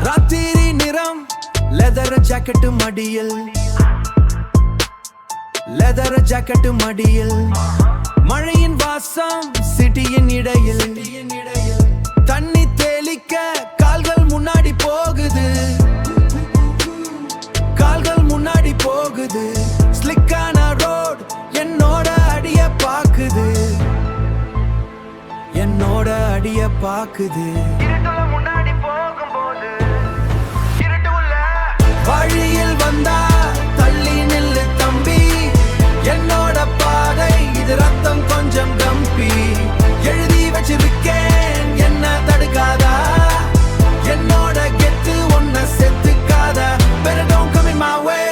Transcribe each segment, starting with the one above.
ராத்திரி நிறம் leather jacket மடியில், லெதர் ஜாக்கெட் மடியில், மழையின் வாசம் சிட்டியின் இடையில், தண்ணி தேலிக்க கால்கள் முன்னாடி போகுது, கால்கள் முன்னாடி போகுது. ஸ்லிக்கான ரோட் என்னோட அடிய பாக்குது, என்னோட அடிய பாக்குது. முன்னாடி போகும்போது வழியில் வந்தா தள்ளி நில்லு தம்பி, என்னோட பாதை இது ரத்தம் கொஞ்சம் கம்பி. எழுதி வச்சிருக்கேன் என்ன தடுக்காதா, என்னோட கெத்து ஒன்ன செத்துக்காதா. Better don't come in my way,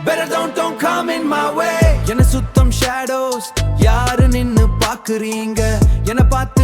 better don't come in my way. என்ன சுத்தம் ஷேடோஸ் யாரு நின்னு பாக்குறீங்க, என்ன பார்த்து